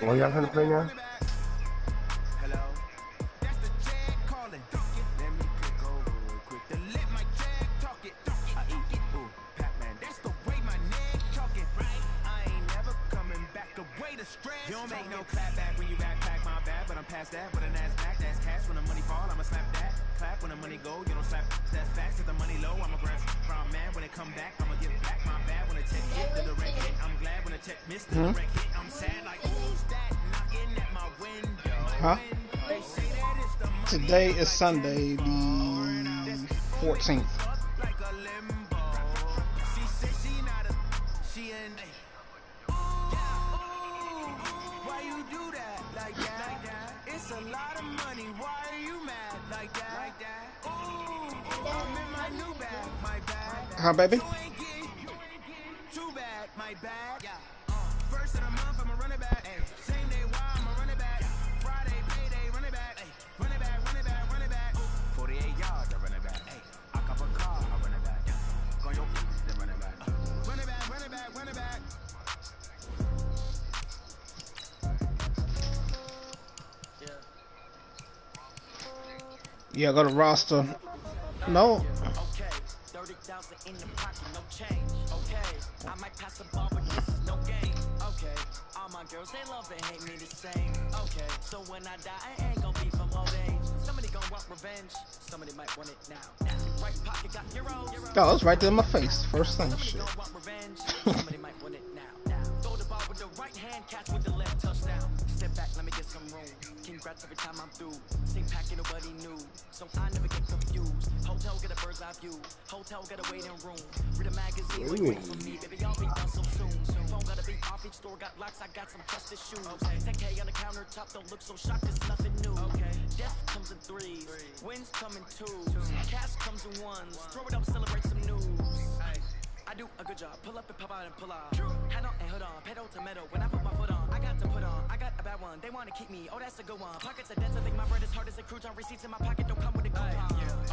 Oh, y'all trying to play now? You don't make no clap back when you backpack, my bad, but I'm past that. With a NASDAQ, that's cash. When the money fall, I'ma slap that. Clap when the money go, you don't slap. That's facts. If the money low, I'ma grab from man. When it come back, I'ma give back my bad. When the check hit the direct hit, I'm glad. When the check missed the direct hit, I'm sad like who's that knocking at my window? Huh? Today is Sunday, the 14th. It's a lot of money. Why are you mad like that? Ooh, I'm in my new bag. My bag. Huh, baby? Too bad. My bag. First of the month, I'ma run it back. Same day, why I'ma run it back. Friday, payday, run it back. Run it back, run it back, run it back. 48 yards, I run it back. I cop a car, I run it back. Go your then run it back. Run it back, run it back, run it back. Yeah, go to roster. No. Okay, 30,000 in the pocket, no change. Okay, I might pass the ball, but this is no game. Okay, all my girls, they love and hate me the same. Okay, so when I die, I ain't gonna be from old age. Somebody gonna want revenge. Somebody might want it now. Right pocket got euros. Oh, it's right there in my face. First thing, Somebody shit. gonna want revenge. Somebody might want it now. Throw the ball with the right hand, catch with the left, touchdown. Step back, let me get some room. Congrats every time I'm through. Same packet, nobody knew. So I never get confused. Hotel get a bird's eye view. Hotel get a waiting room. Read a magazine, wait for me. Baby, I'll be done so soon. Phone gotta be off, each store got locks. I got some trusted shoes. 10K on the countertop, don't look so shocked, it's nothing new. Death comes in threes, wins come in twos. Cash comes in ones. Throw it up, celebrate some news. I do a good job. Pull up and pop out and pull out. Head on and hood on. Pedal to metal. When I put my foot on, I got to put on. I got a bad one. They want to keep me. Oh, that's a good one. Pockets are dense. I think my bread is hard as a crouton. Receipts in my pocket don't come with a coupon.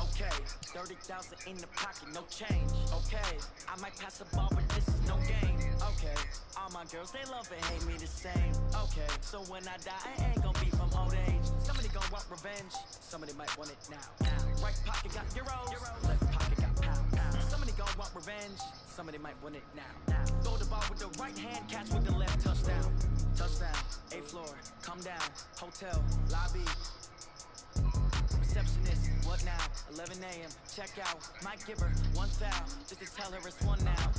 Okay, 30,000 in the pocket, no change. Okay, I might pass the ball, but this is no game. Okay, all my girls, they love and hate me the same. Okay, so when I die, I ain't gonna be from old age. Somebody gonna want revenge. Somebody might want it now. Right pocket got euros. Left pocket got pound. Somebody gonna want revenge. Somebody might want it now. Throw the ball with the right hand, catch with the left, touchdown. Touchdown, 8th floor, come down, hotel, lobby. Receptionist, what now? 11 a.m. Check out. Might give her one foul just to tell her it's one now.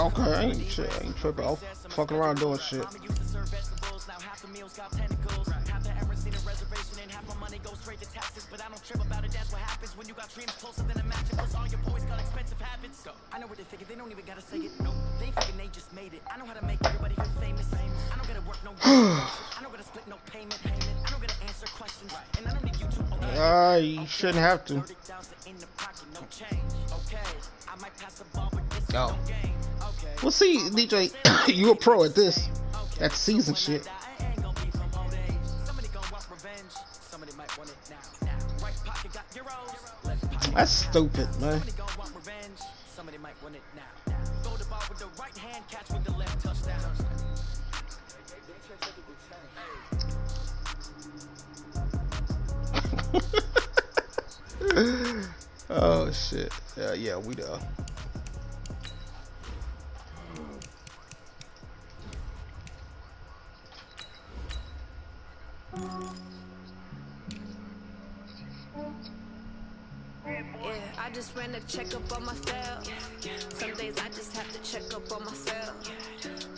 Okay, I ain't tripping. I'll fucking around doing shit. Mama used to serve vegetables, now half the meals got tentacles. Half the errands need a reservation and half my money goes straight to taxes. But I don't trip about it, that's what happens when you got dreams closer than a match. Plus all your boys got expensive habits. I know what they figure, they don't even gotta say it. No, they thinking they just made it. I know how to make everybody feel famous. I don't gotta work no I don't gotta split no payment. I don't gotta answer questions. And I don't need you to You shouldn't have to. Oh. Well, see, DJ, you a pro at this. That's season shit. That's stupid, man. Somebody might want it now. Throw the ball with the right hand, catch with the left, touchdown. Oh shit. Yeah, we do. Yeah, I just ran a checkup on myself. Some days I just have to check up on myself.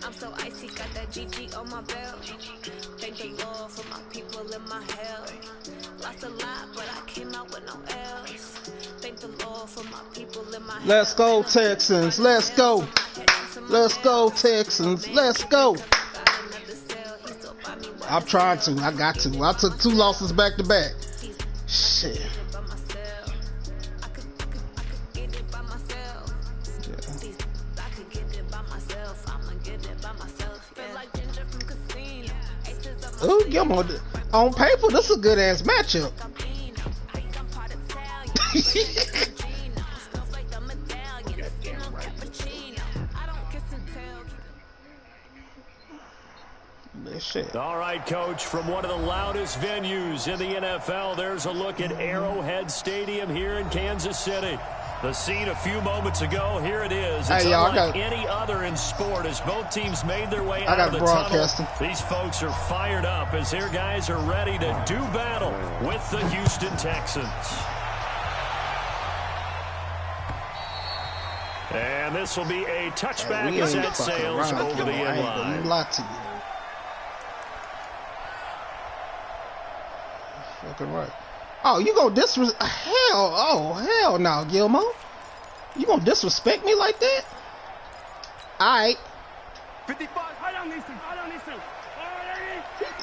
I'm so icy, got that GG on my belt. Thank the Lord for my people in my health. Lost a lot, but I came out with no else. Thank the Lord for my people in my health. Let's go, Texans. Let's go. Let's go, Texans. Let's go. I'm trying to. I got to. I took 2 losses back to back. Shit. Oh, yeah, on paper, this is a good ass matchup. this shit. All right, Coach, from one of the loudest venues in the NFL, there's a look at Arrowhead Stadium here in Kansas City. The scene a few moments ago, here it is. It's unlike any other in sport as both teams made their way out of the tunnel. These folks are fired up as their guys are ready to do battle with the Houston Texans. And this will be a touchback as that sails over the end line. Fucking right. Oh, you gonna disrespect? Hell no, Gilmore. You gonna disrespect me like that? Alright. 55, high down these two.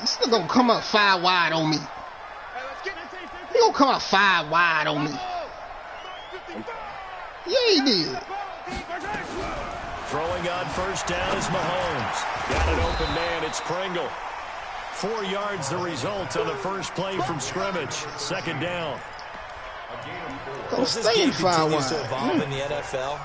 He's still gonna come up 5 wide on me. He gonna come up 5 wide on me. Yeah, he did. Throwing on first down is Mahomes. Got an open man, it's Pringle. 4 yards the result on the first play from scrimmage. Second down. As this game continues to evolve in the NFL,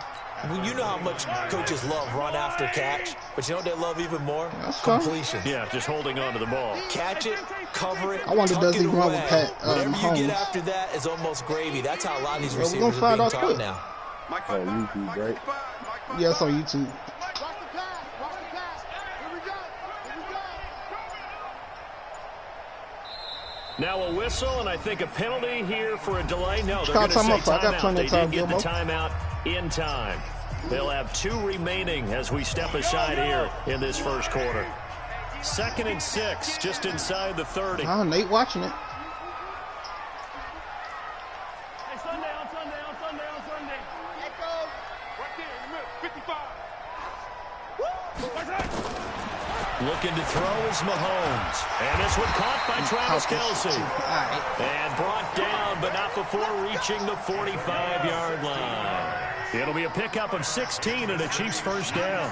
you know how much coaches love run after catch, but you know what they love even more? Completion. Yeah, just holding on to the ball. Catch it, cover it, I wonder does he run with Pat whatever Mahomes. you get after that is almost gravy. That's how a lot of these receivers are being taught now. On YouTube, right? Yes, on YouTube. Now a whistle, and I think a penalty here for a delay. No, they're going to say timeout. They did get the timeout in time. They'll have 2 remaining as we step aside here in this first quarter. 2nd and 6, just inside the 30. Oh, Nate watching it. Looking to throw is Mahomes. And this one caught by Travis Kelce. And brought down, but not before reaching the 45-yard line. It'll be a pickup of 16 and a Chiefs first down.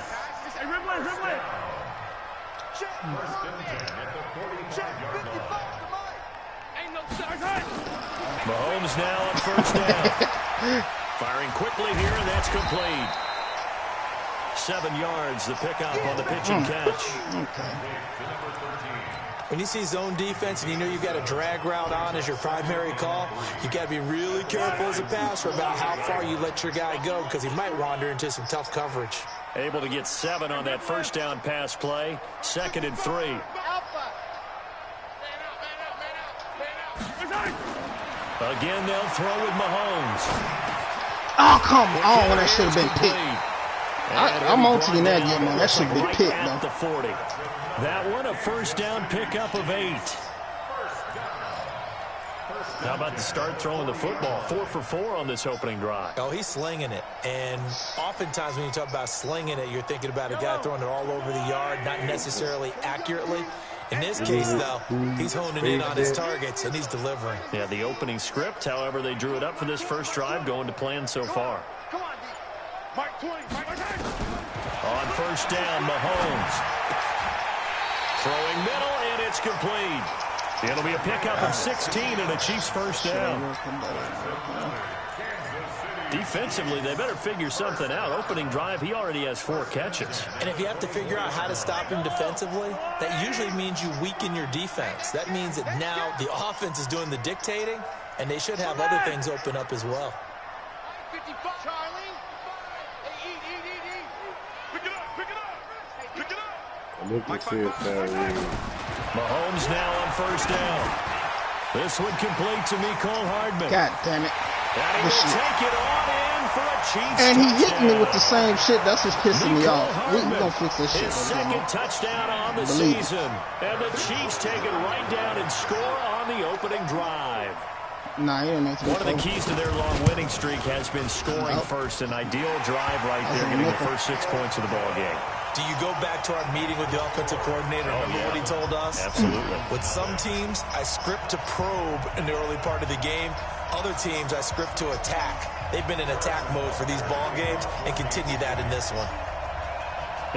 Mahomes now on first down. Firing quickly here, and that's complete. 7 yards, the pickup on the pitch and catch. When you see zone defense and you know you've got a drag route on as your primary call, you got to be really careful as a passer about how far you let your guy go because he might wander into some tough coverage. Able to get 7 on that first down pass play. 2nd and 3. Again, they'll throw with Mahomes. Oh, come on. That should have been picked. I'm on to you now, Gilmore. That should be picked, though. The 40. That one, a first down pickup of 8. How about the start throwing the football? 4 for 4 on this opening drive. Oh, he's slinging it. And oftentimes when you talk about slinging it, you're thinking about a guy throwing it all over the yard, not necessarily accurately. In this case, though, he's honing in on his targets, and he's delivering. Yeah, the opening script, however, they drew it up for this first drive, going to plan so far. On first down, Mahomes. Throwing middle, and it's complete. It'll be a pickup of 16 and a Chiefs first down. Defensively, they better figure something out. Opening drive, he already has 4 catches. And if you have to figure out how to stop him defensively, that usually means you weaken your defense. That means that now the offense is doing the dictating, and they should have other things open up as well. Mahomes now on first down. This one complete to Mecole Hardman. God damn it. And he will take it on in for a Chiefs and he touchdown. hit me with the same shit. That's what's pissing me off. We're going to fix this shit. His second touchdown on the season. And the Chiefs take it right down and score on the opening drive. Nah, you don't need to. One of the keys to their long winning streak has been scoring first. An ideal drive right there, getting the first 6 points of the ball game. Do you go back to our meeting with the offensive coordinator? Remember what he told us? Absolutely. With some teams, I script to probe in the early part of the game. Other teams, I script to attack. They've been in attack mode for these ball games and continue that in this one.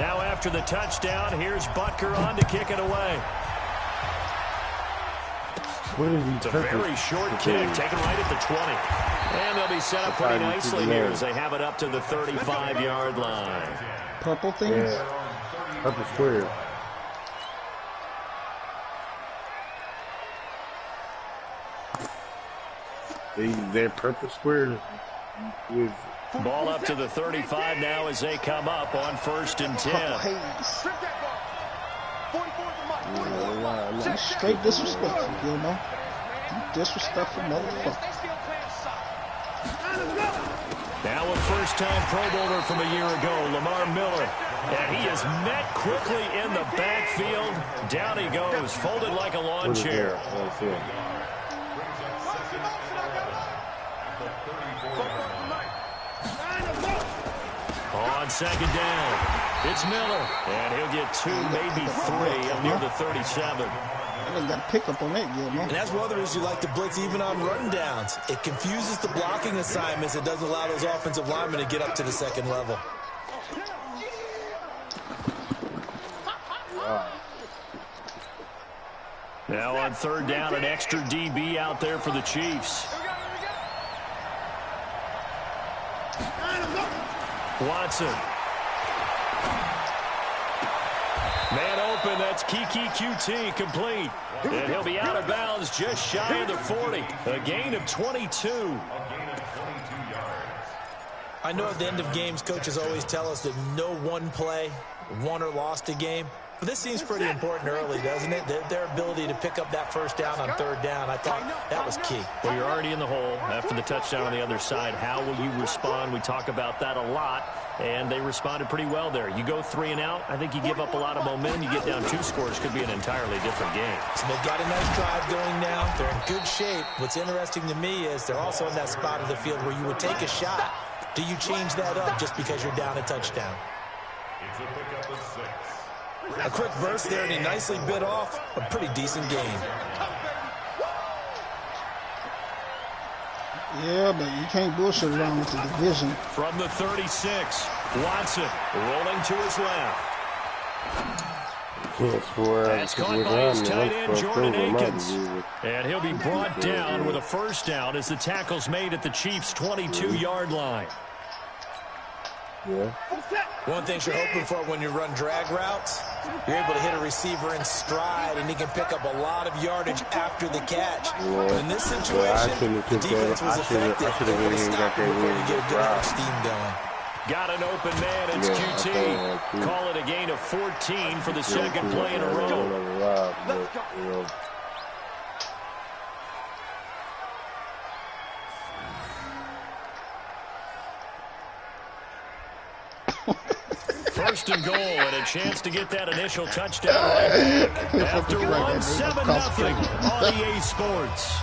Now after the touchdown, here's Butker on to kick it away. It's a very short kick, taken right at the 20. And they'll be set up pretty nicely here as they have it up to the 35-yard line. Purple things? Yeah. Purple square. They're purple squares with ball up to the 35 now as they come up on 1st and 10. Straight disrespectful, Gilmore. You disrespectful motherfucker. Now a first-time Pro Bowler from a year ago, Lamar Miller. And he is met quickly in the backfield. Down he goes, folded like a lawn chair. On 2nd down, it's Miller. And he'll get 2, maybe 3 up near the 37. I just got to pick up on that, Gilmore. And that's one of the reasons you like to blitz even on run downs. It confuses the blocking assignments. It doesn't allow those offensive linemen to get up to the 2nd level. Now on 3rd down, an extra DB out there for the Chiefs. Watson. Man open, that's Kiki QT complete. And he'll be out of bounds just shy of the 40. A gain of 22. I know at the end of games, coaches always tell us that no one play won or lost a game. But this seems pretty important early, doesn't it? Their ability to pick up that 1st down on 3rd down, I thought that was key. Well, you're already in the hole after the touchdown on the other side. How will you respond? We talk about that a lot, and they responded pretty well there. You go 3 and out, I think you give up a lot of momentum. You get down 2 scores, could be an entirely different game. So they've got a nice drive going now. They're in good shape. What's interesting to me is they're also in that spot of the field where you would take a shot. Do you change that up just because you're down a touchdown? It's a pickup of 6. A quick burst there, and he nicely bit off a pretty decent gain. Yeah, but you can't bullshit around with the division. From the 36, Watson rolling to his left. That's caught by his tight end, Jordan Akins. And he'll be brought down with a 1st down as the tackle's made at the Chiefs' 22-yard line. Yeah. One thing you're hoping for when you run drag routes, you're able to hit a receiver in stride, and he can pick up a lot of yardage after the catch. Yeah. But in this situation, the defense was effective. They want to stop him before you get a good steam going. Got an open man, it's QT. Call it a gain of 14 for the 2nd play in a row. First and goal, and a chance to get that initial touchdown right back. After one, 7-0 on EA Sports.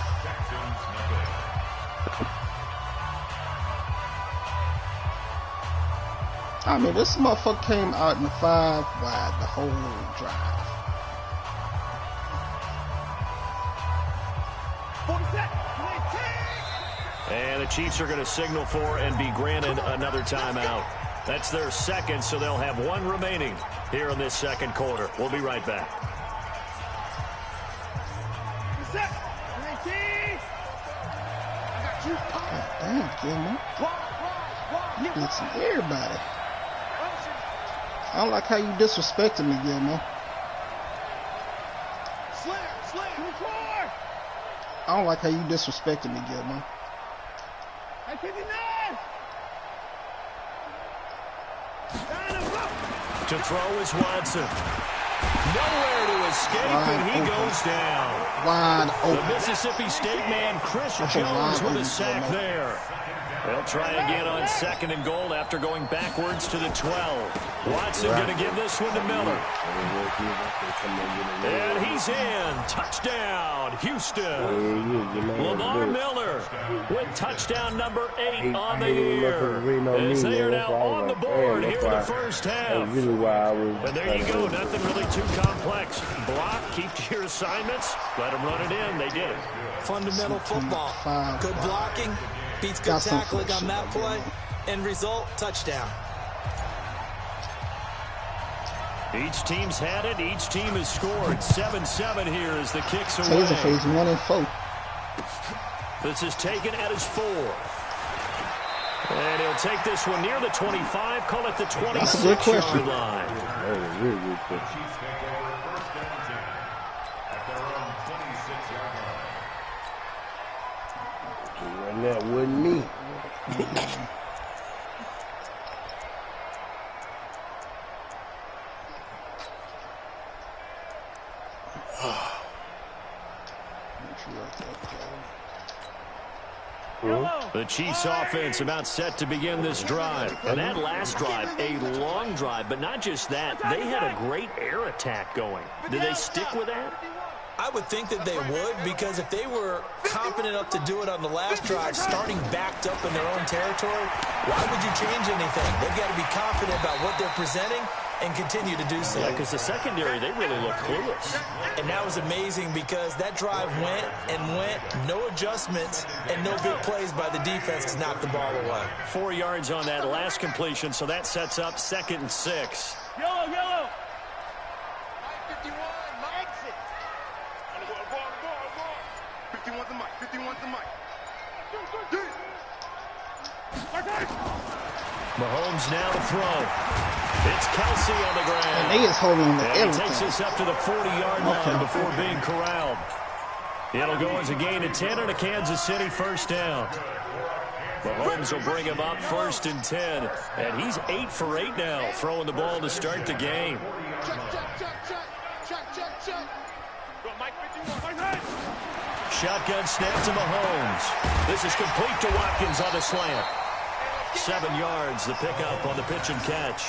I mean, this motherfucker came out in the 5 wide the whole drive. And the Chiefs are going to signal for and be granted another timeout. That's their 2nd, so they'll have 1 remaining here in this 2nd quarter. We'll be right back. God damn, Gilmore. You beat some everybody. I don't like how you disrespected me, Gilmore. I don't like how you disrespected me, Gilmore. To throw is Watson. Nowhere to escape, and he goes down. Wide open. The Mississippi State man, Chris Jones, with a sack there. They'll try again on 2nd and goal after going backwards to the 12. Watson going to give this one to Miller. And he's in. Touchdown, Houston. Lamar Miller with touchdown number 8 on the year. As they are now on the board here in the 1st half. And there you go. Nothing really too complex. Block, keep to your assignments. Let them run it in. They did it. Fundamental football. Good blocking. Beats good tackling on that play. End result, touchdown. Each team's had it. Each team has scored. 7-7 here as the kicks away. Taser phase 1 and 4. This is taken at his 4. And he'll take this one near the 25. Call it the 26-yard line. That was really good question. That wasn't me. The Chiefs offense about set to begin this drive. And that last drive, a long drive, but not just that, they had a great air attack going. Did they stick with that? I would think that they would, because if they were confident enough to do it on the last drive, starting backed up in their own territory, why would you change anything? They've got to be confident about what they're presenting and continue to do so. Yeah, because the secondary, they really look clueless. And that was amazing because that drive went and went, no adjustments, and no big plays by the defense to knock the ball away. 4 yards on that last completion, so that sets up 2nd and 6. Yellow, yellow. 51, exit. 51's the mic, 51's the mic. Mahomes now to throw. It's Kelsey on the ground. And they is holding on to everything. He takes us up to the 40-yard line before being corralled. It'll go as a gain of 10 and a Kansas City first down. Mahomes will bring him up 1st and 10. And he's 8 for 8 now, throwing the ball to start the game. Shotgun snap to Mahomes. This is complete to Watkins on the slant. 7 yards, the pickup on the pitch and catch.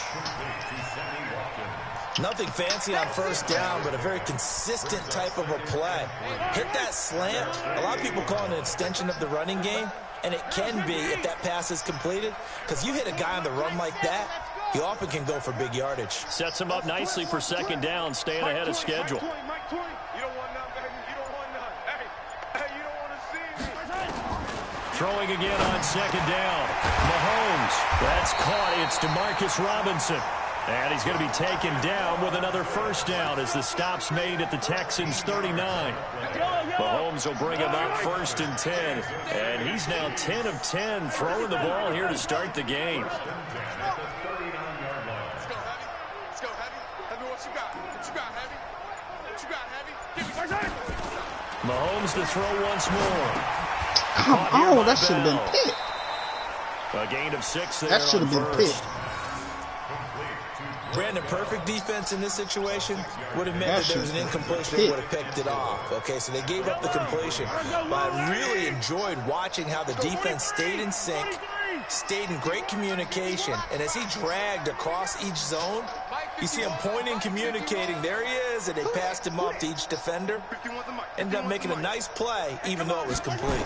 Nothing fancy on first down, but a very consistent type of a play. Hit that slant. A lot of people call it an extension of the running game, and it can be if that pass is completed, because you hit a guy on the run like that, he often can go for big yardage. Sets him up nicely for 2nd down, staying ahead of schedule. Throwing again on 2nd down. Mahomes. That's caught. It's DeMarcus Robinson. And he's going to be taken down with another first down as the stop's made at the Texans' 39. Mahomes will bring him up 1st and 10. And he's now 10 of 10 throwing the ball here to start the game. Let's go, Heavy. Heavy, what you got? What you got, Heavy? What you got, Heavy? Give me Mahomes to throw once more. Come on, that should have been picked. A gain of 6 there. That should have been picked. Brandon, perfect defense in this situation would have meant that there was an incompletion that would have picked it off. Okay, so they gave up the completion. But I really enjoyed watching how the defense stayed in sync, stayed in great communication, and as he dragged across each zone, you see him pointing, communicating. There he is, and they passed him up to each defender. Ended up making a nice play, even though it was complete.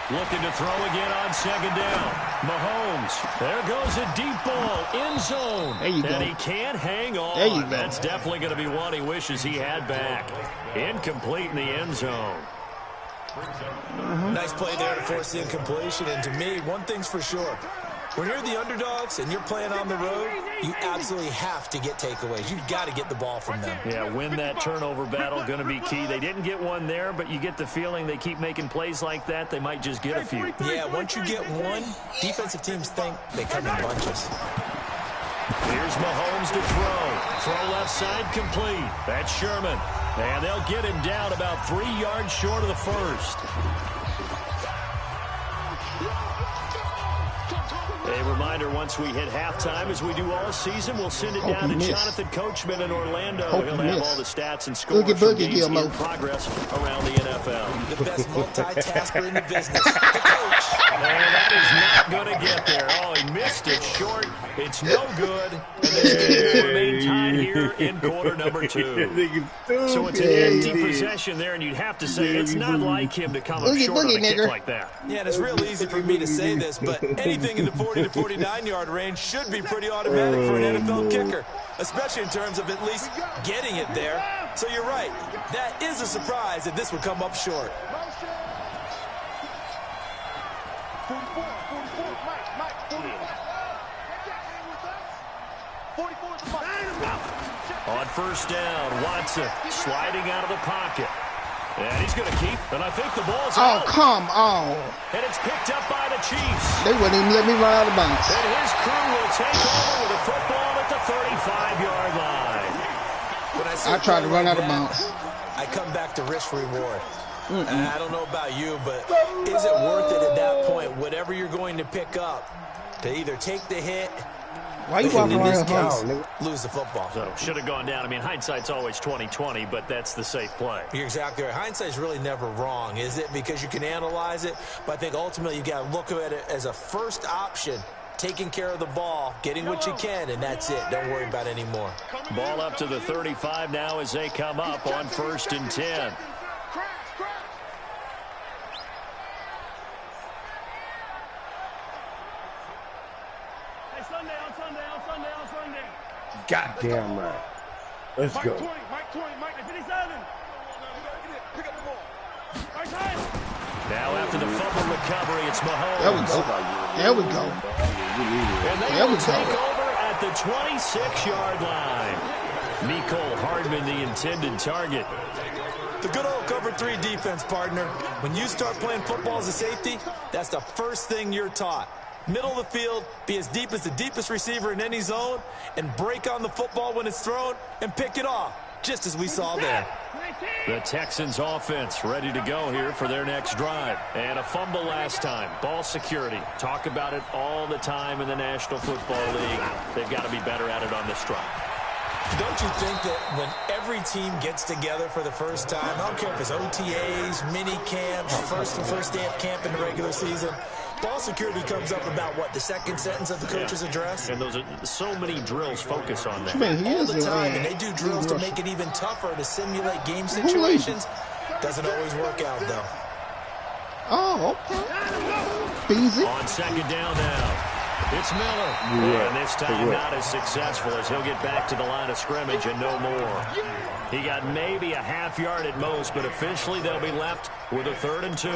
Looking to throw again on 2nd down. Mahomes. There goes a deep ball. End zone. There you go. And he can't hang on. There you go. That's definitely going to be one he wishes he had back. Incomplete in the end zone. Nice play there to force the incompletion. And to me, one thing's for sure. When you're the underdogs and you're playing on the road, you absolutely have to get takeaways. You've got to get the ball from them. Yeah, win that turnover battle, going to be key. They didn't get one there, but you get the feeling they keep making plays like that, they might just get a few. Yeah, once you get one, defensive teams think they come in bunches. Here's Mahomes to throw. Throw left side complete. That's Sherman. And they'll get him down about 3 yards short of the first. A reminder, once we hit halftime, as we do all season, we'll send it down to Jonathan Coachman in Orlando. He'll have all the stats and scores from games in progress around the NFL. The best multitasker in the business, the coach. And that is not going to get there. Oh, he missed it short. It's no good. And this game will remain tied here in quarter number 2. So it's an empty possession there, and you'd have to say it's not like him to come up short on a kick like that. Yeah, and it's real easy for me to say this, but anything in the 40 to 49-yard range should be pretty automatic for an NFL kicker, especially in terms of at least getting it there. So you're right. That is a surprise that this would come up short. On first down, Watson sliding out of the pocket. And he's going to keep, and I think the ball's out. Oh, come on. And it's picked up by the Chiefs. They wouldn't even let me run out of bounds. And his crew will take over with a football at the 35-yard line. When I tried to run out of bounds. I come back to risk reward. I don't know about you, but is it worth it at that point, whatever you're going to pick up, to either take the hit, why you walking around case, lose the football? So should have gone down. I mean, hindsight's always 20/20, but that's the safe play. You're exactly right. Hindsight's really never wrong, is it? Because you can analyze it, but I think ultimately you got to look at it as a first option, taking care of the ball, getting what you can, and that's it. Don't worry about it anymore. Ball up to the 35 now as they come up on 1st and 10. Goddamn right. Let's go. Mike 20, Mike 57. Pick up the ball. Right side. Now after the fumble recovery, it's Mahomes. There we go. And they will take over at the 26-yard line. Mecole Hardman, the intended target. The good old cover 3 defense, partner. When you start playing football as a safety, that's the first thing you're taught. Middle of the field, be as deep as the deepest receiver in any zone, and break on the football when it's thrown and pick it off, just as we saw there. The Texans offense ready to go here for their next drive. And a fumble last time. Ball security. Talk about it all the time in the National Football League. They've got to be better at it on this drive. Don't you think that when every team gets together for the first time, I don't care if it's OTAs, mini camps, first day of camp in the regular season, ball security comes up about, what, the second sentence of the coach's address? And those are so many drills focus on that. All the time, and they do drills to make it even tougher to simulate game situations. Doesn't always work out, though. Oh, okay. Easy. On 2nd down now. It's Miller. And this time not as successful as he'll get back to the line of scrimmage and no more. He got maybe a half yard at most, but officially they'll be left with a 3rd and 2.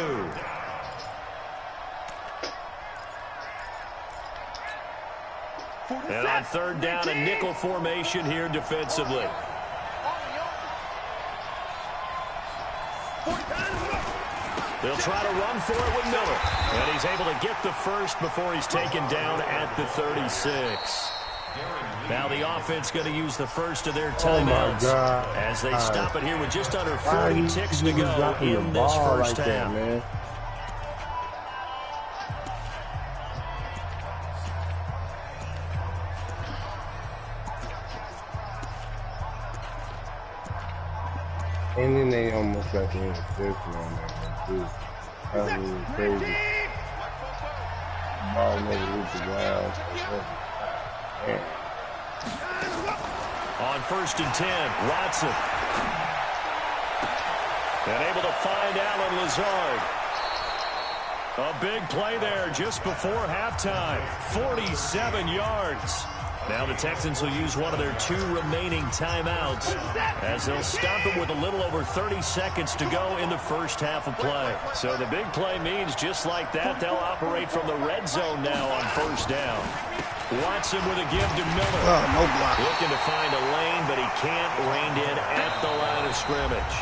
And on 3rd down, a nickel formation here defensively. They'll try to run for it with Miller. And he's able to get the first before he's taken down at the 36. Now the offense going to use the first of their timeouts as they stop it here with just under 40 ticks to go in this first half. Man. And then they almost got the interception on that one, too. That was crazy. Ball never reached the ground. On 1st and 10, Watson. And able to find Allen Lazard. A big play there just before halftime. 47 yards. Now the Texans will use one of their 2 remaining timeouts as they'll stop it with a little over 30 seconds to go in the first half of play. So the big play means just like that, they'll operate from the red zone now on 1st down. Watson with a give to Miller. Oh, no block. Looking to find a lane, but he can't rein in at the line of scrimmage.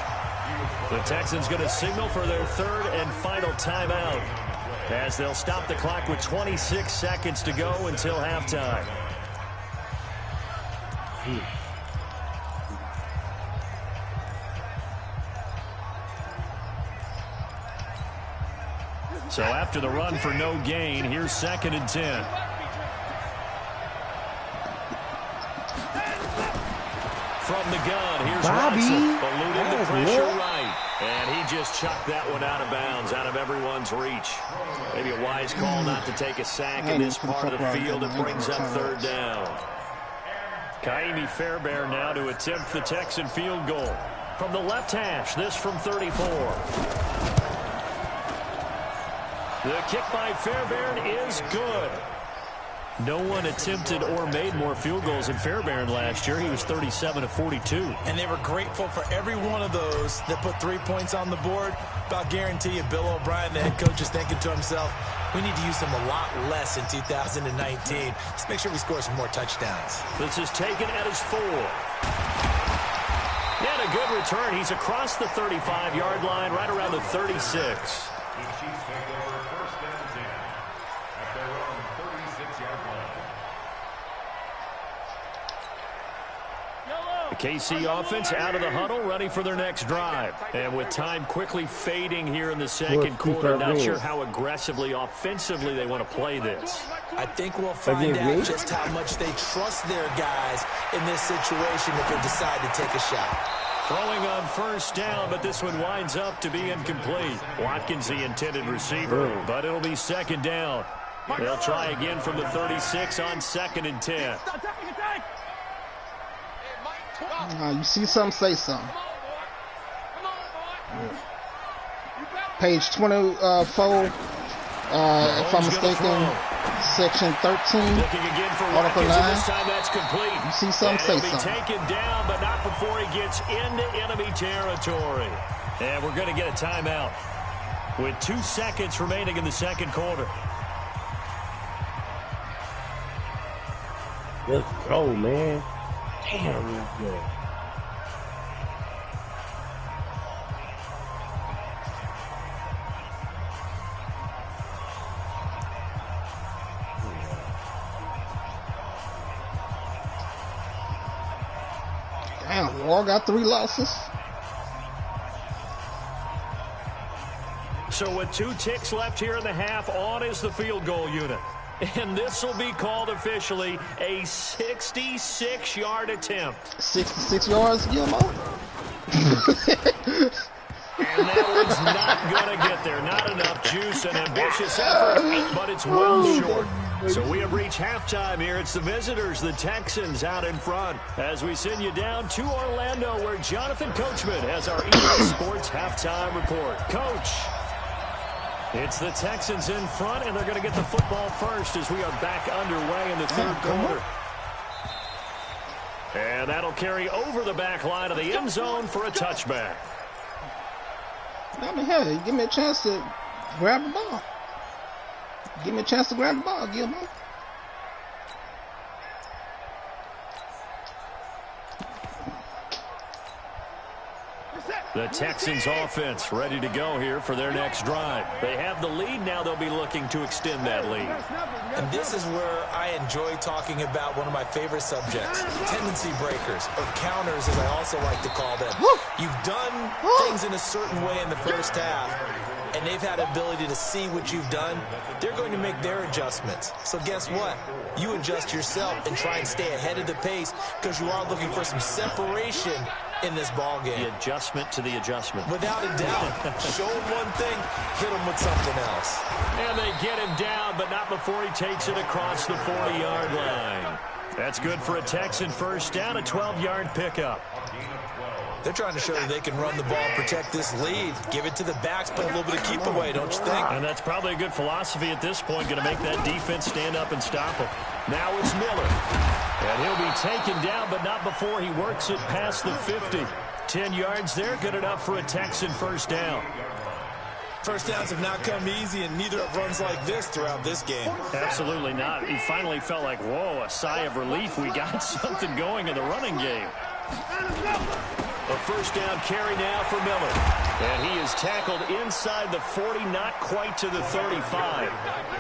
The Texans going to signal for their 3rd and final timeout as they'll stop the clock with 26 seconds to go until halftime. So after the run for no gain, here's 2nd and 10. From the gun, here's Watson, eluding the pressure right. And he just chucked that one out of bounds, out of everyone's reach. Maybe a wise call not to take a sack in this part of the field. It brings up 3rd down. Kaimi Fairbairn now to attempt the Texan field goal. From the left hash, this from 34. The kick by Fairbairn is good. No one attempted or made more field goals than Fairbairn last year. He was 37 of 42. And they were grateful for every one of those that put 3 points on the board. But I'll guarantee you, Bill O'Brien, the head coach, is thinking to himself, we need to use him a lot less in 2019. Let's make sure we score some more touchdowns. This is taken at his 4. And a good return. He's across the 35-yard line, right around the 36. KC offense out of the huddle, ready for their next drive. And with time quickly fading here in the second quarter, not sure how aggressively, offensively they want to play this. I think we'll find out just how much they trust their guys in this situation if they decide to take a shot. Throwing on first down, but this one winds up to be incomplete. Watkins the intended receiver, but it'll be second down. They'll try again from the 36 on 2nd and 10. You see something, say something. Page 24, if I'm mistaken, section 13, looking again for article 9. This time that's complete. You see something, say something. Taken down, but not before he gets into enemy territory. And we're going to get a timeout with 2 seconds remaining in the second quarter. Let's go, man. Damn, let's go. Damn, we all got 3 losses. So with 2 ticks left here in the half, on is the field goal unit. And this will be called officially a 66-yard attempt. 66 yards, Gilmore? And that one's not going to get there. Not enough juice, an ambitious effort, but it's well short. So we have reached halftime here. It's the visitors, the Texans, out in front. As we send you down to Orlando, where Jonathan Coachman has our EA Sports halftime report. Coach. It's the Texans in front, and they're going to get the football first as we are back underway in the third quarter. And that'll carry over the back line of the end zone for a touchback. I mean, hey, give me a chance to grab the ball. Give me a chance to grab the ball, Gilmore. The Texans offense ready to go here for their next drive. They have the lead. Now they'll be looking to extend that lead. And this is where I enjoy talking about one of my favorite subjects, tendency breakers, or counters as I also like to call them. You've done things in a certain way in the first half, and they've had ability to see what you've done. They're going to make their adjustments. So guess what? You adjust yourself and try and stay ahead of the pace because you are looking for some separation in this ball game. The adjustment to the adjustment. Without a doubt. Show him one thing, hit him with something else. And they get him down, but not before he takes it across the 40-yard line. That's good for a Texan first down, a 12-yard pickup. They're trying to show that they can run the ball, protect this lead, give it to the backs, play a little bit of keep away, don't you think? And that's probably a good philosophy at this point, going to make that defense stand up and stop him. Now it's Miller. And he'll be taken down, but not before he works it past the 50. 10 yards there, good enough for a Texan first down. First downs have not come easy, and neither have runs like this throughout this game. Absolutely not. He finally felt like, whoa, a sigh of relief. We got something going in the running game. A first down carry now for Miller. And he is tackled inside the 40, not quite to the 35.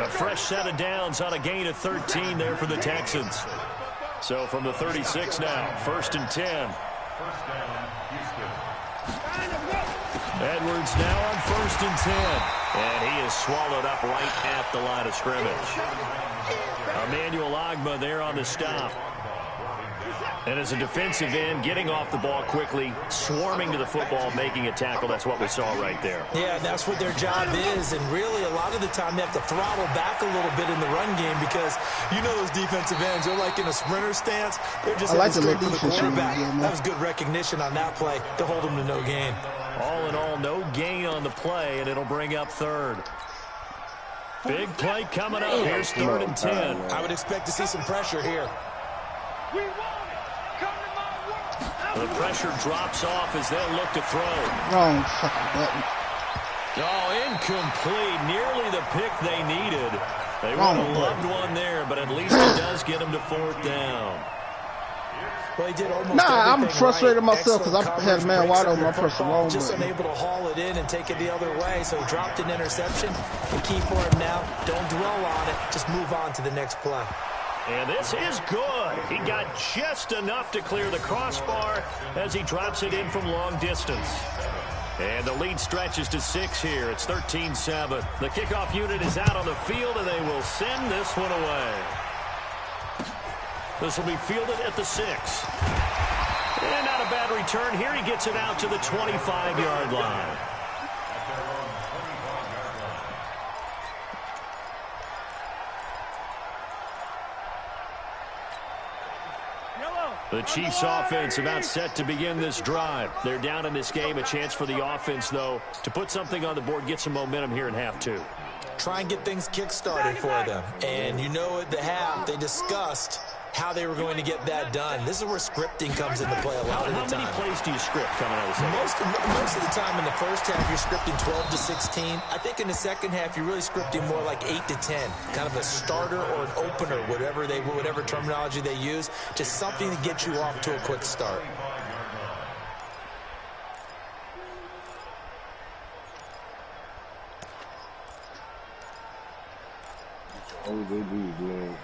A fresh set of downs on a gain of 13 there for the Texans. So from the 36 now, 1st and 10. Edwards now on 1st and 10. And he is swallowed up right at the line of scrimmage. Emmanuel Agba there on the stop. And as a defensive end, getting off the ball quickly, swarming to the football, making a tackle. That's what we saw right there. Yeah, and that's what their job is. And really, a lot of the time, they have to throttle back a little bit in the run game because, you know, those defensive ends, they're like in a sprinter stance. They're just heading straight for the quarterback. That was good recognition on that play to hold them to no gain. All in all, no gain on the play, and it'll bring up 3rd. Big play coming up. Here's 3rd and 10. I would expect to see some pressure here. The pressure drops off as they'll look to throw. Wrong fucking button. Oh, incomplete. Nearly the pick they needed. They would have loved one there, but at least it does get them to 4th down. Well, he did almost I'm frustrated myself because I had a man wide open. I pressed the wrong just button. unable to haul it in and take it the other way, so he dropped an interception. The key for him now, don't dwell on it. Just move on to the next play. And this is good. He got just enough to clear the crossbar as he drops it in from long distance. And the lead stretches to 6 here. It's 13-7. The kickoff unit is out on the field, and they will send this one away. This will be fielded at the 6. And not a bad return here. He gets it out to the 25-yard line. The Chiefs offense about set to begin this drive. They're down in this game. A chance for the offense, though, to put something on the board, get some momentum here in half 2. Try and get things kick-started for them. And you know at the half, they discussed how they were going to get that done. This is where scripting comes into play a lot of the time. How many plays do you script coming out of the second? Most of the time in the first half, you're scripting 12 to 16. I think in the second half, you're really scripting more like 8 to 10. Kind of a starter or an opener, whatever terminology they use. Just something to get you off to a quick start.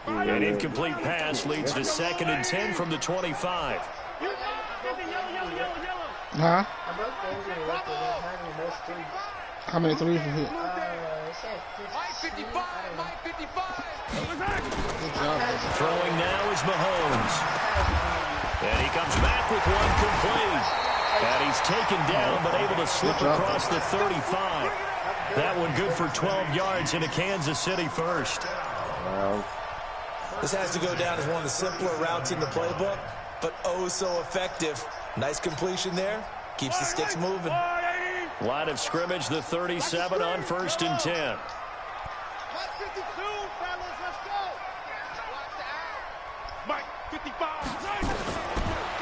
An incomplete pass leads to 2nd and 10 from the 25. Huh? How many threes you hit? Good job. Throwing now is Mahomes. And he comes back with one complete. And he's taken down but able to slip across the 35. That one good for 12 yards into Kansas City first. This has to go down as one of the simpler routes in the playbook, but oh so effective. Nice completion there. Keeps the sticks moving. Line of scrimmage, the 37 on 1st and 10.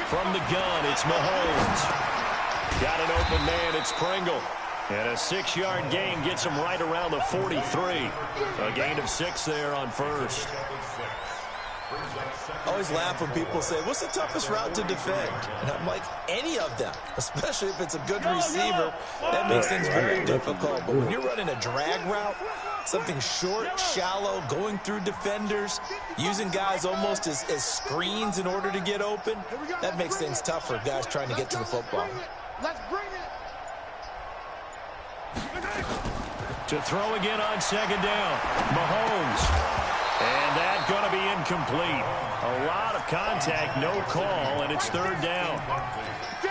From the gun, it's Mahomes. Got an open man, it's Pringle. And a 6-yard gain gets him right around the 43. A gain of 6 there on 1st. I always laugh when people say, what's the toughest route to defend? And I'm like, any of them, especially if it's a good receiver. That makes things very difficult. But when you're running a drag route, something short, shallow, going through defenders, using guys almost as screens in order to get open, that makes things tough for guys trying to get to the football. Let's bring it. To throw again on 2nd down. Mahomes. And that's going to be incomplete. A lot of contact, no call, and it's 3rd down.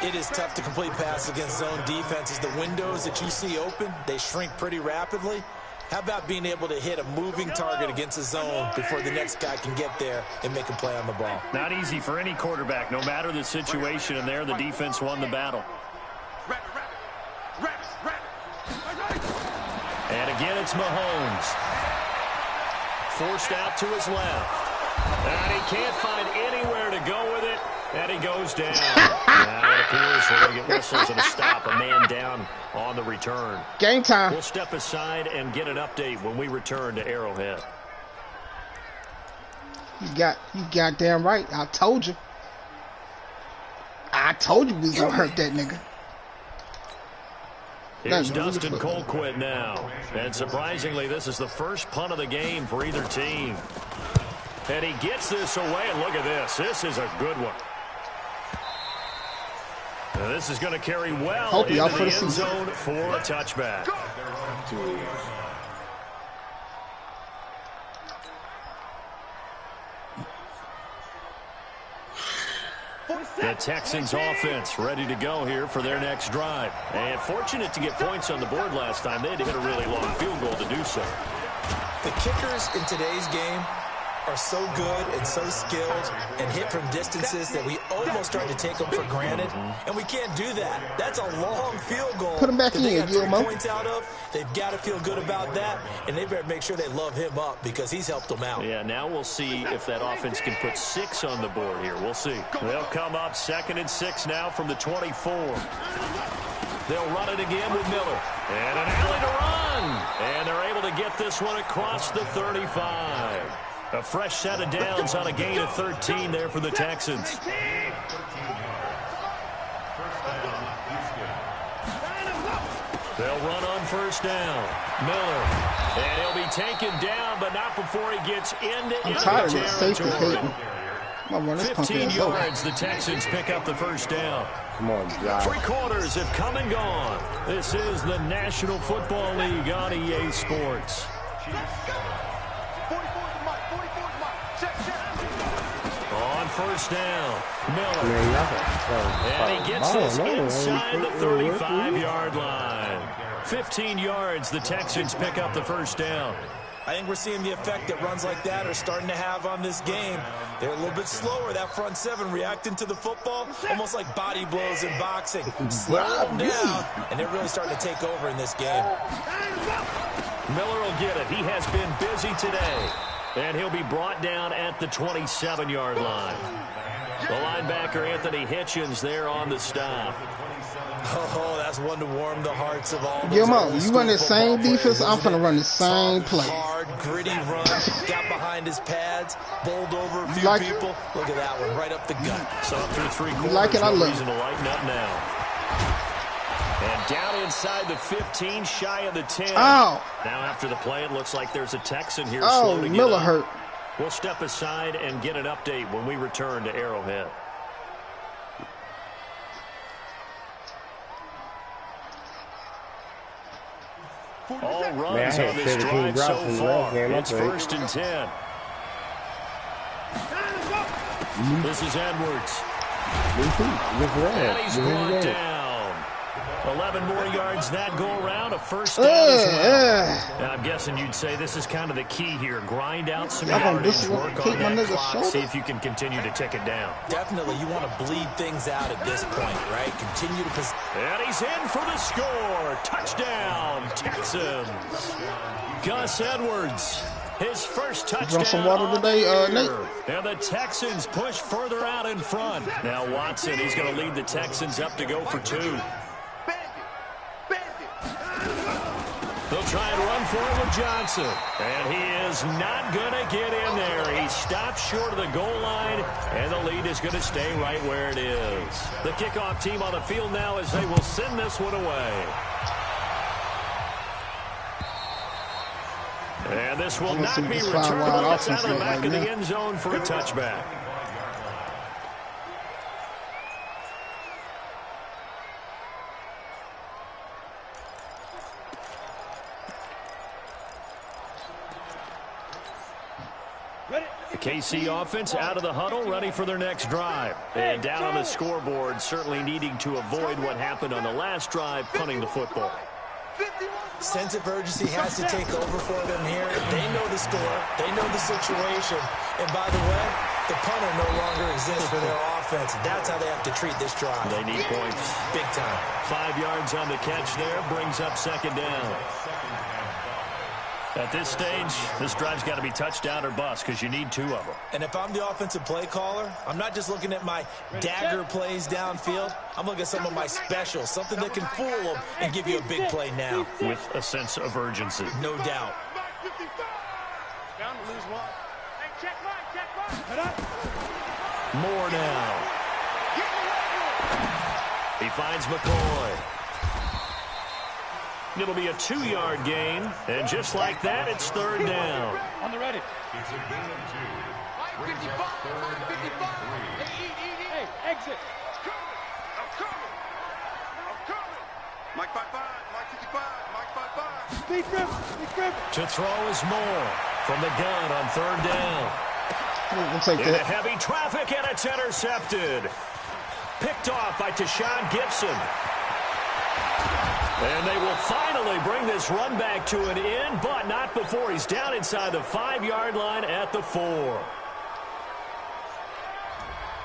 It is tough to complete passes against zone defenses. The windows that you see open, they shrink pretty rapidly. How about being able to hit a moving target against a zone before the next guy can get there and make a play on the ball? Not easy for any quarterback, no matter the situation, and there the defense won the battle. And again, it's Mahomes. Forced out to his left. And he can't find anywhere to go with it. And he goes down. Now it appears we're going to get whistles and a stop. A man down on the return. Game time. We'll step aside and get an update when we return to Arrowhead. You goddamn right. I told you. I told you we was gonna hurt that nigga. Here's Dustin Colquitt now. And surprisingly, this is the first punt of the game for either team. And he gets this away, and look at this. This is a good one. Now this is going to carry well into the end zone for a touchback. The Texans offense ready to go here for their next drive. And fortunate to get points on the board last time. They had to hit a really long field goal to do so. The kickers in today's game are so good and so skilled and hit from distances that we almost start to take them for granted. And we can't do that. That's a long field goal. Put him back in, they got 3 Gilmo. points out of. They've got to feel good about that, and they better make sure they love him up because he's helped them out. Yeah, now we'll see if that offense can put 6 on the board here. We'll see. They'll come up 2nd and 6 now from the 24. They'll run it again with Miller. And an alley to run. And they're able to get this one across the 35. A fresh set of downs on a gain of 13 there for the Texans. They'll run on first down. Miller. And he'll be taken down, but not before he gets into I'm tired of this safety territory. hating. I'm gonna run this 15 punk yards, the Texans pick up the first down. Come on, Josh. 3 quarters have come and gone. This is the National Football League on EA Sports. On first down, Miller. And he gets this inside the 35-yard line. 15 yards, the Texans pick up the first down. I think we're seeing the effect that runs like that are starting to have on this game. They're a little bit slower, that front seven, reacting to the football, almost like body blows in boxing. Slow them down, and they're really starting to take over in this game. Miller will get it. He has been busy today, and he'll be brought down at the 27-yard line. The linebacker, Anthony Hitchens, there on the stop. Oh, that's one to warm the hearts of all. Gilmo, you run the same defense, I'm finna run the same play. Hard, gritty run, got behind his pads, bowled over a few people. Look at that one, right up the gut. So through 3 quarters, you like it, I love reason to lighten up now. And down inside the 15, shy of the 10. Ow. Now after the play, it looks like there's a Texan here. Oh, Miller hurt. We'll step aside and get an update when we return to Arrowhead. All runs on this drive so far. It's 1st and 10. This is Edwards. And he's brought down. 11 more yards that go around. A first down as well. Now, I'm guessing you'd say this is kind of the key here. Grind out some yardage, work on that clock, see if you can continue to tick it down. Definitely. You want to bleed things out at this point, right? Continue to... And he's in for the score. Touchdown, Texans. Gus Edwards, his first touchdown. Drunk some water today, Nate? And the Texans push further out in front. Now Watson, he's going to lead the Texans up to go for 2. They'll try and run for it with Johnson. And he is not going to get in there. He stops short of the goal line, and the lead is going to stay right where it is. The kickoff team on the field now as they will send this one away. And this will not be returned. It's out of the back of the end zone for a touchback. The KC offense out of the huddle, ready for their next drive. And down on the scoreboard, certainly needing to avoid what happened on the last drive, punting the football. Sense of urgency has to take over for them here. They know the score. They know the situation. And by the way, the punter no longer exists for their offense. That's how they have to treat this drive. They need points. Big time. 5 yards on the catch there, brings up 2nd down. At this stage, this drive's got to be touchdown or bust because you need 2 of them. And if I'm the offensive play caller, I'm not just looking at my dagger plays downfield. I'm looking at some of my specials, something that can fool them and give you a big play now. With a sense of urgency. No doubt. Down to lose 1. Hey, check right. More now. He finds McCoy. It'll be a 2-yard gain, and just like that, it's 3rd down. On the ready. It's a gain of 2. 55. Hey, exit. I'm coming. Mike 55. Mike 55. Mike 55. Speed grip. To throw is Moore from the gun on 3rd down. We'll take that. Heavy traffic, and it's intercepted. Picked off by Tashawn Gibson. And they will finally bring this run back to an end, but not before he's down inside the 5-yard line at the 4.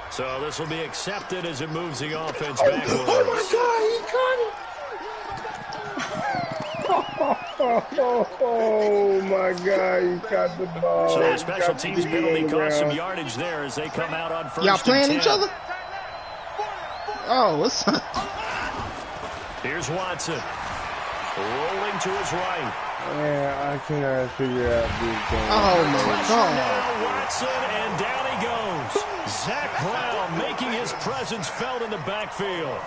So this will be accepted as it moves the offense backwards. Oh my God, he caught the ball. So the special teams penalty cost some yardage there as they come out on 1st and 10. Y'all playing each other? Oh, what's up? Here's Watson. Rolling to his right. Yeah, I cannot figure out these things. Oh, my God. Now Watson, and down he goes. Zach Brown making his presence presence felt in the backfield.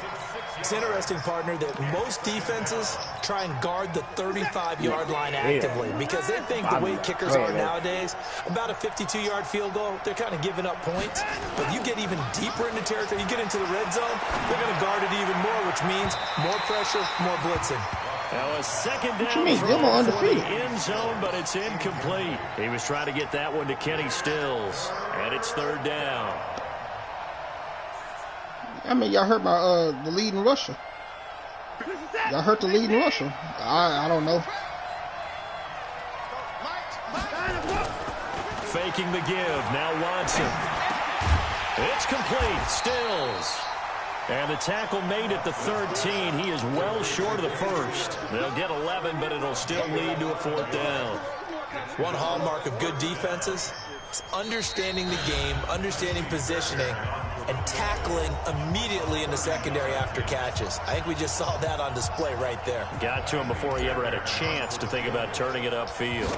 It's interesting, partner, that most defenses try and guard the 35-yard line actively because they think the way kickers are nowadays, about a 52-yard field goal, they're kind of giving up points. But you get even deeper into territory, you get into the red zone, they're going to guard it even more, which means more pressure, more blitzing. Now a second down throw for the end zone, but it's incomplete. He was trying to get that one to Kenny Stills, and it's third down. I mean, y'all heard about the leading rusher. Y'all heard the leading rusher. I don't know. Faking the give. Now Watson. It's complete. Stills. And the tackle made at the 13. He is well short of the first. They'll get 11, but it'll still lead to a fourth down. One hallmark of good defenses is understanding the game, understanding positioning, and tackling immediately in the secondary after catches. I think we just saw that on display right there. Got to him before he ever had a chance to think about turning it upfield.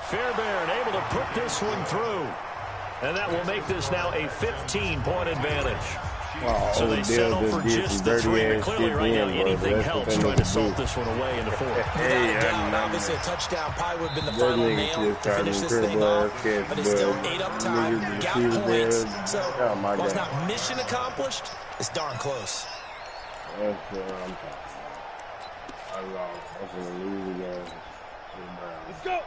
Fairbairn able to put this one through. And that will make this now a 15-point advantage. So they settle for just the 3, but clearly right now anything helps trying to salt this one away in the 4th. Obviously a touchdown probably would have been the final nail to finish this thing off, but it's still 8 up time, got points, so while it's not mission accomplished, it's darn close.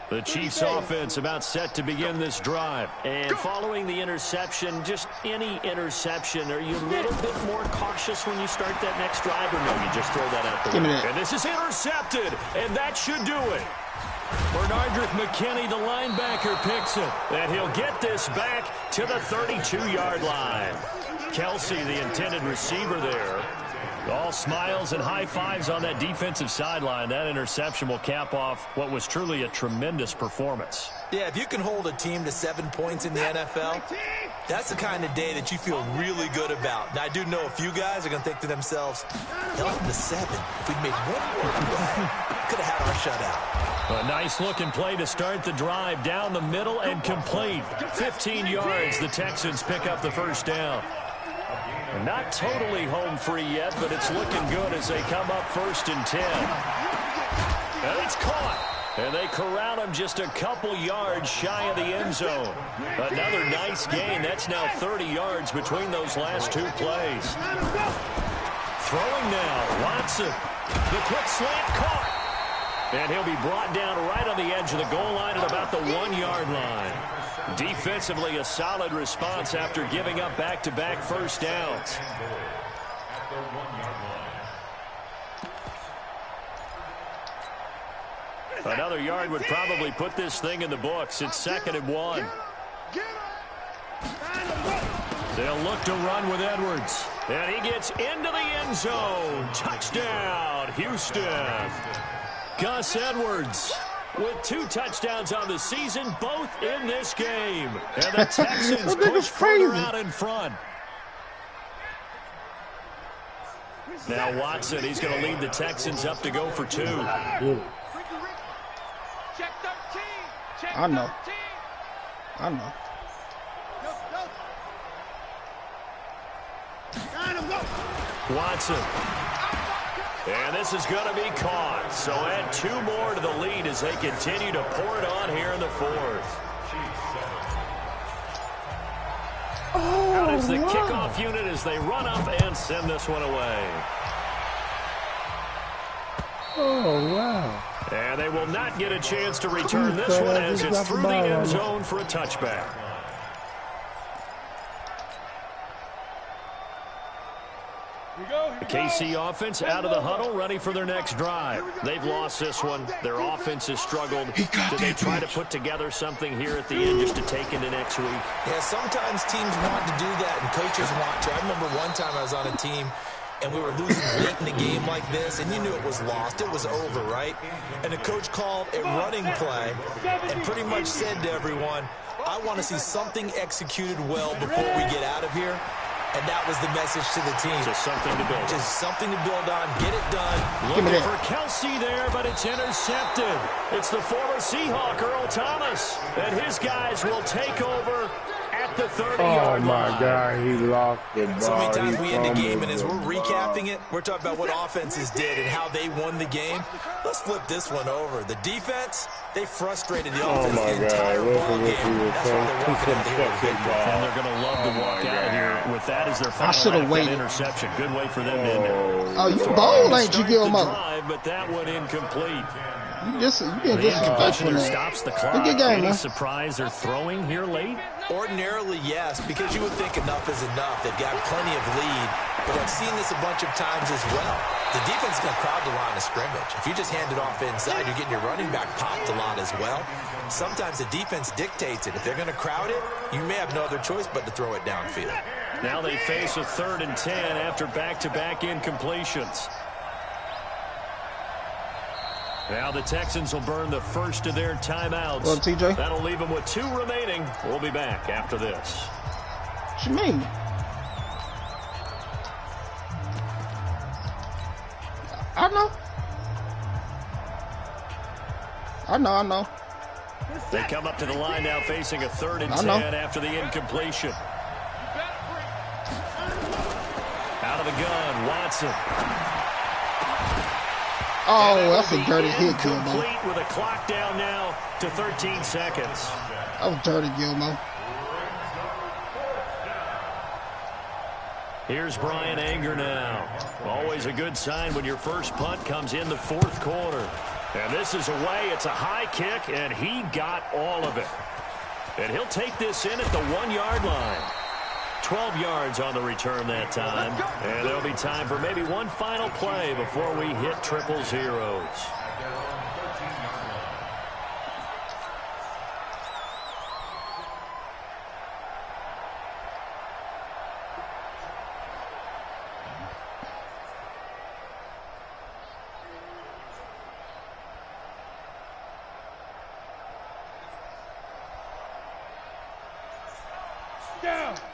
The Chiefs offense about set to begin this drive. And following the interception, just any interception, are you a little bit more cautious when you start that next drive, or no, you just throw that out the way? And this is intercepted, and that should do it. Bernardrick McKinney, the linebacker, picks it. And he'll get this back to the 32-yard line. Kelsey, the intended receiver there. All smiles and high fives on that defensive sideline. That interception will cap off what was truly a tremendous performance. Yeah, if you can hold a team to 7 points in the NFL, that's the kind of day that you feel really good about. Now, I do know a few guys are going to think to themselves, held them to 7. If we'd made one more, could have had our shutout. A nice-looking play to start the drive down the middle and complete. 15 yards, the Texans pick up the first down. Not totally home free yet, but it's looking good as they come up 1st and 10. And it's caught. And they corral him just a couple yards shy of the end zone. Another nice gain. That's now 30 yards between those last 2 plays. Throwing now, Watson. The quick slant caught. And he'll be brought down right on the edge of the goal line at about the 1-yard line. Defensively, a solid response after giving up back-to-back first downs. Another yard would probably put this thing in the books. It's 2nd and 1. They'll look to run with Edwards. And he gets into the end zone. Touchdown, Houston. Gus Edwards with 2 touchdowns on the season, both in this game. And the Texans push further out in front. Now Watson, he's going to lead the Texans up to go for 2. I know. I know. Watson. And this is going to be caught. So add 2 more to the lead as they continue to pour it on here in the 4th. Out is the kickoff unit as they run up and send this one away. Oh, wow. And they will not get a chance to return this one as it's through the end zone for a touchback. The KC offense out of the huddle, ready for their next drive. They've lost this one. Their offense has struggled. Do they try to put together something here at the end just to take into next week? Yeah, sometimes teams want to do that and coaches want to. I remember one time I was on a team and we were losing late in the game like this, and you knew it was lost. It was over, right? And the coach called a running play and pretty much said to everyone, I want to see something executed well before we get out of here. And that was the message to the team. Just something to build on. Just something to build on. Get it done. Looking for Kelsey there, but it's intercepted. It's the former Seahawk, Earl Thomas. And his guys will take over at at the 30-yard line. Oh my God, he lost the ball. So many times we end the game, and as we're recapping it, we're talking about what offenses did and how they won the game. Let's flip this one over. The defense, they frustrated the offense the entire ball game. That's why they're walking out here with a big ball. And they're going to love to walk out of here with that as their final interception. Good way for them to end it. Oh, you bold, ain't you, Gilmore? But that one incomplete. You getting disrespectful. Stops the clock. Good game, Any surprise they're throwing here late? Ordinarily, yes, because you would think enough is enough. They've got plenty of lead, but I've seen this a bunch of times as well. The defense is going to crowd the line of scrimmage. If you just hand it off inside, you're getting your running back popped a lot as well. Sometimes the defense dictates it. If they're going to crowd it, you may have no other choice but to throw it downfield. Now they face a 3rd and 10 after back-to-back incompletions. Now the Texans will burn the first of their timeouts. Well, TJ? That'll leave them with 2 remaining. We'll be back after this. What you mean? I know. They come up to the line now facing a 3rd and 10 after the incompletion. Out of the gun, Watson. Oh, that's a dirty hit, Gilmore. Complete with a clock down now to 13 seconds. That was dirty, Gilmore. Here's Brian Anger now. Always a good sign when your first punt comes in the 4th quarter. And this is away. It's a high kick, and he got all of it. And he'll take this in at the 1-yard line. 12 yards on the return that time. And there'll be time for maybe one final play before we hit triple zeros.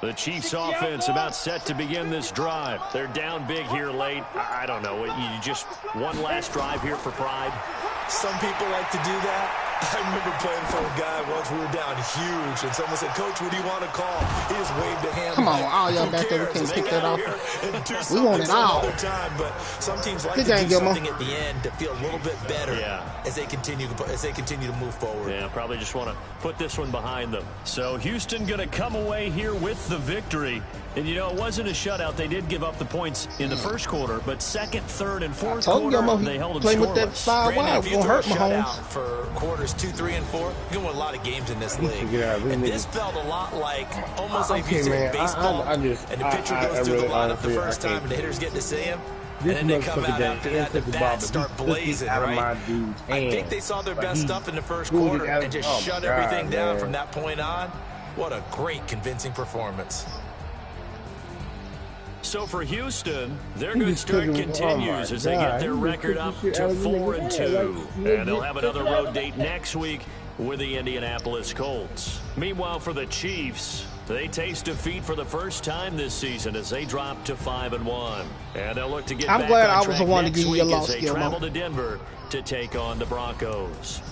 The Chiefs offense about set to begin this drive. They're down big here late. I don't know. You just one last drive here for pride. Some people like to do that. I remember playing for a guy once. We were down huge, and someone said, "Coach, what do you want to call?" He just waved a hand. Come on, all y'all back there. We can't kick that off. We want it all. Time, but some teams like to do something at the end to feel a little bit better as they continue to move forward. Yeah, probably just want to put this one behind them. So Houston going to come away here with the victory. And, you know, it wasn't a shutout. They did give up the points in the first quarter, but 2nd, 3rd, and 4th quarter, they held them playing with that 5 wide. If you throw a shutout for quarters 2, 3, and 4, you're going to win a lot of games in this league. And this felt a lot like, almost like you said, baseball. And the pitcher goes through the lineup the first time, and the hitters get to see him. And then they come out after that, the bats start blazing, right? I think they saw their best stuff in the first quarter and just shut everything down from that point on. What a great, convincing performance. So for Houston, their good start continues as they get their record up to 4-2. And they'll have another road date next week with the Indianapolis Colts. Meanwhile, for the Chiefs, they taste defeat for the first time this season as they drop to 5-1. And they'll look to get back on track I was the one to give you a loss, as they travel to Denver to take on the Broncos.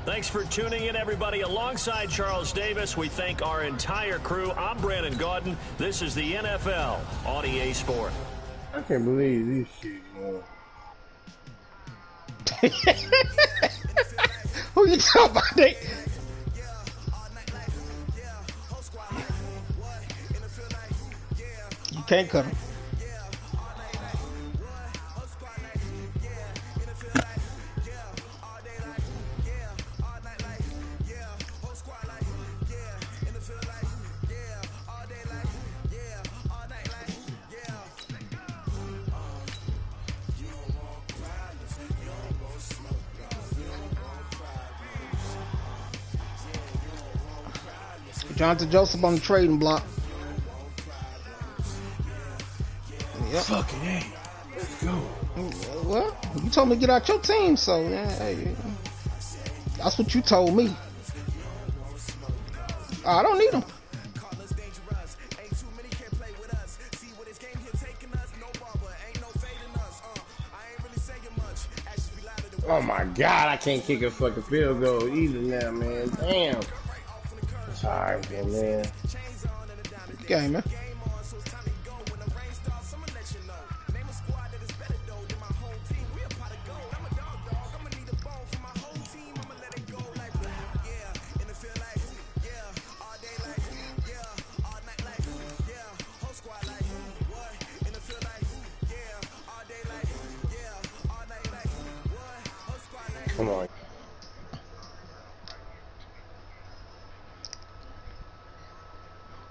Thanks for tuning in, everybody. Alongside Charles Davis, we thank our entire crew. I'm Brandon Gaudin. This is the NFL on EA Sport. I can't believe this shit, man. Who you talking about, Nick? You can't cut him. Jonathan Joseph on the trading block. Yep. Fucking hey, let's go. Well, you told me to get out your team, so hey, that's what you told me. I don't need them. Oh my God, I can't kick a fucking field goal either now, man. Damn. Alright, then, man. Game, man. Come on.